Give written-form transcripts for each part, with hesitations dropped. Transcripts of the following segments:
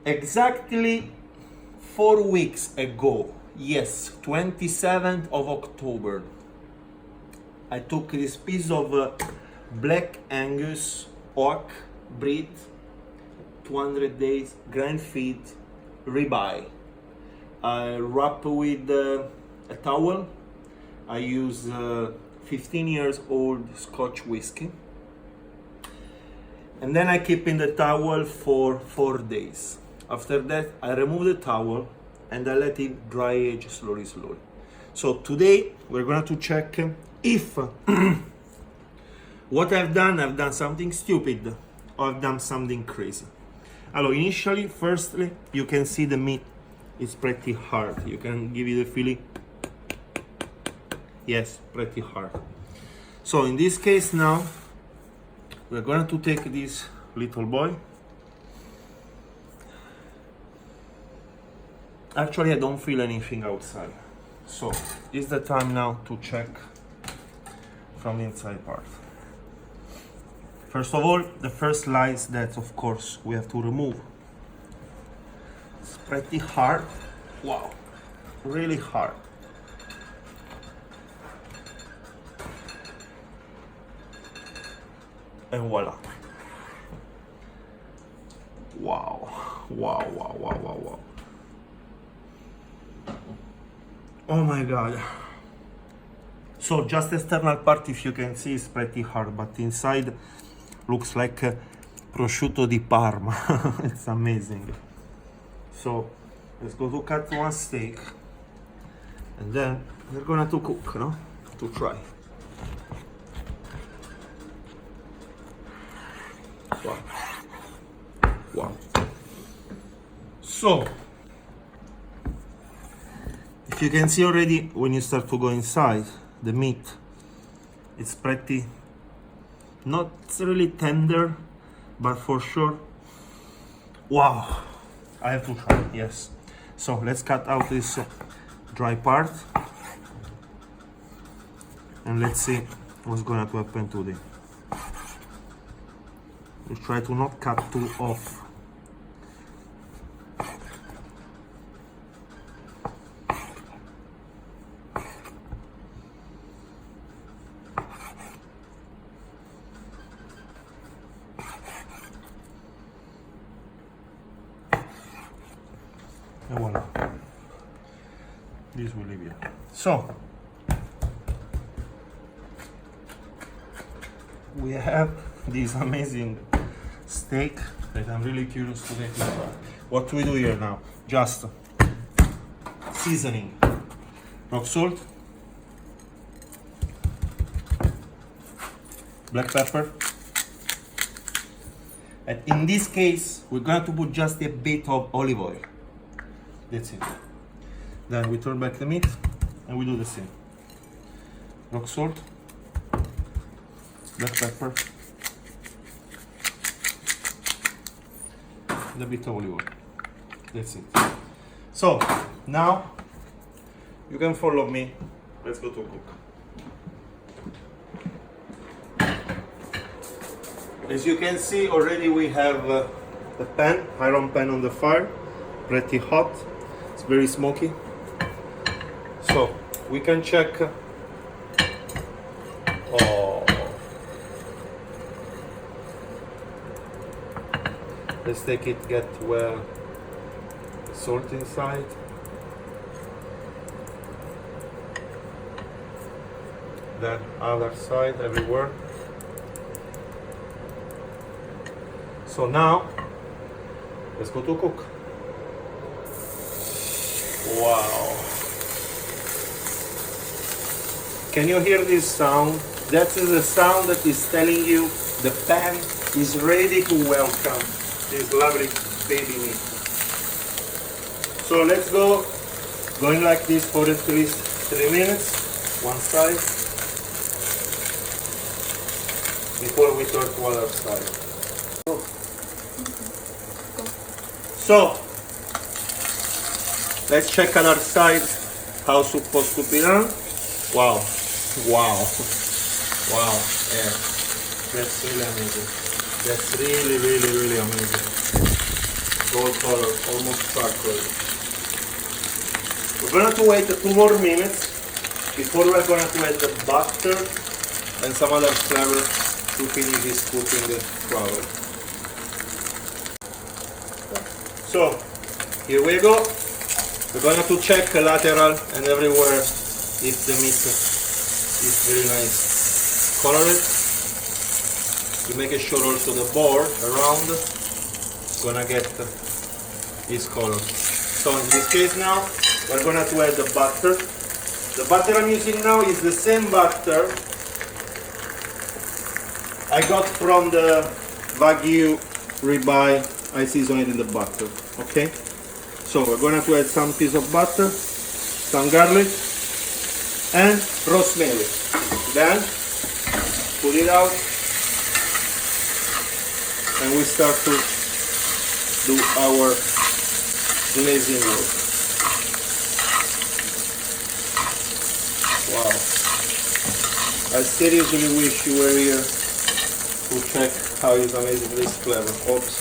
Exactly 4 weeks ago, yes, 27th of October, I took this piece of black Angus pork breed, 200 days, grand feed, ribeye. I wrap with a towel. I use 15 years old Scotch whiskey. And then I keep in the towel for 4 days. After that, I remove the towel and I let it dry age slowly. So today we're going to check if what I've done something stupid or I've done something crazy. Allora, initially, firstly, you can see the meat is pretty hard. You can give you the feeling, yes, pretty hard. So in this case now, we're going to take this little boy. Actually, I don't feel anything outside. So it's the time now to check from the inside part. First of all, the first slice that of course we have to remove. It's pretty hard. Wow, really hard. And voila. Wow. Oh my god. So just external part, if you can see, is pretty hard, but inside looks like prosciutto di Parma. It's amazing. So let's go to cut one steak and then we're gonna to cook, no? To try. Wow. So if you can see already, when you start to go inside the meat, it's pretty, not really tender, but for sure, wow, I have to try, yes. So let's cut out this dry part and let's see what's going to happen today. We try to not cut too off. And voila. This will leave you. So we have this amazing steak that I'm really curious to make. What we do here now? Just seasoning, rock salt, black pepper, and in this case we're going to put just a bit of olive oil. That's it. Then we turn back the meat and we do the same. Rock salt, black pepper, and a bit of olive oil. That's it. So now you can follow me. Let's go to cook. As you can see, already we have the pan, iron pan on the fire, pretty hot. It's very smoky. So we can check. Oh, let's take it, get well salt inside. Then other side, everywhere. So now let's go to cook. Wow. Can you hear this sound? That is the sound that is telling you the pan is ready to welcome this lovely baby meat. So let's go, going like this for at least 3 minutes, one side, before we turn to other side. So let's check other side how supposed to be done. Wow. Yeah, that's really amazing. That's really amazing. gold color, almost charcoal. We're going to wait 2 more minutes before we're going to add the butter and some other flavor to finish this cooking flour. So, here we go. We're going to check lateral and everywhere if the meat is very nice colored. To make sure also the board around is gonna get this color. So in this case now, we're gonna add the butter. The butter I'm using now is the same butter I got from the Wagyu ribeye. I seasoned it in the butter. Okay? So we're gonna add some piece of butter, some garlic, and rosemary. Then put it out, and we start to do our glazing work. Wow! I seriously wish you were here to check how is amazing this flavor. Oops!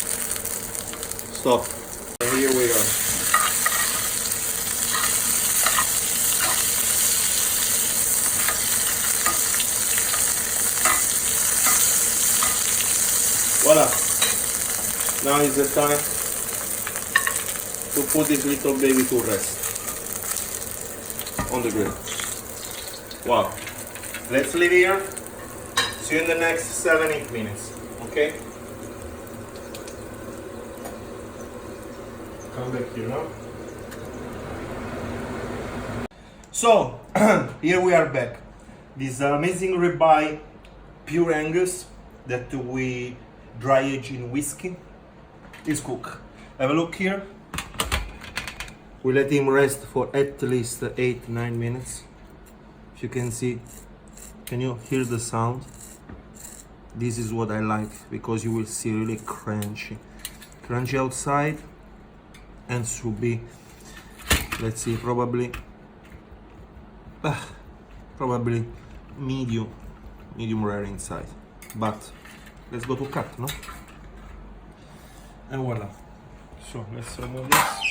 Stop. And here we are. Voila! Now is the time to put this little baby to rest on the grill. Wow! Let's leave here. See you in the next 7-8 minutes. Okay? Come back here now. So here we are back. This amazing ribeye, pure Angus that we dry age in whiskey is cooked. Have a look here. We let him rest for at least 8-9 minutes. If you can see, can you hear the sound? This is what I like, because you will see really crunchy outside, and should be, let's see, probably medium rare inside. But let's go to cut, no? And voila. So let's remove this.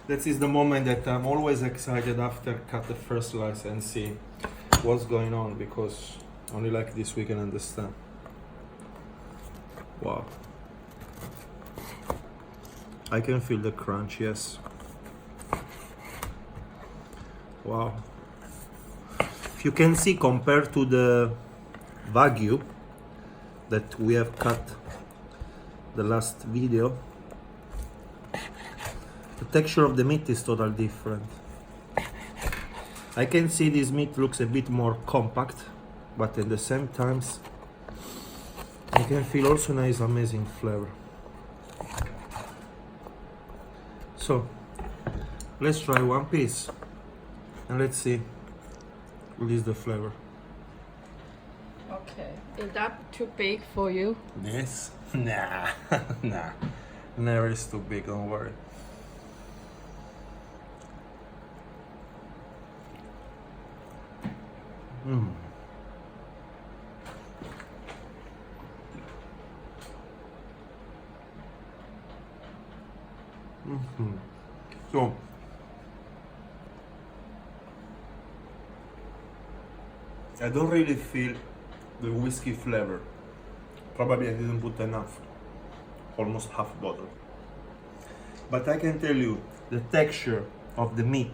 That is the moment that I'm always excited after cut the first slice and see what's going on, because only like this we can understand. Wow. I can feel the crunch, yes. Wow. If you can see, compared to the Wagyu that we have cut the last video, the texture of the meat is totally different. I can see this meat looks a bit more compact, but at the same time I can feel also nice amazing flavor. So let's try one piece and let's see what is the flavor. Okay, is that too big for you? Yes. Nah. Nah, never is too big, don't worry. So I don't really feel the whiskey flavor. Probably I didn't put enough, almost half bottle. But I can tell you the texture of the meat,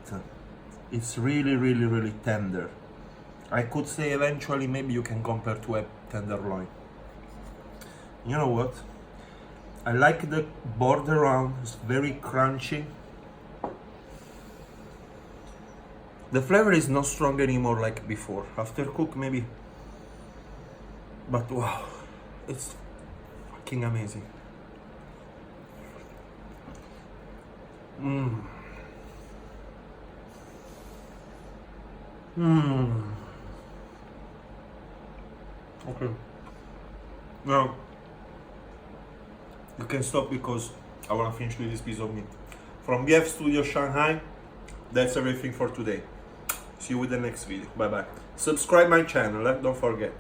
it's really tender. I could say eventually maybe you can compare to a tenderloin. You know what? I like the border around, it's very crunchy. The flavor is not strong anymore like before. After cook maybe. But wow, it's fucking amazing. Okay. Now you can stop because I want to finish with this piece of meat. From BF Studio Shanghai, that's everything for today. See you with the next video. Bye bye. Subscribe my channel, don't forget.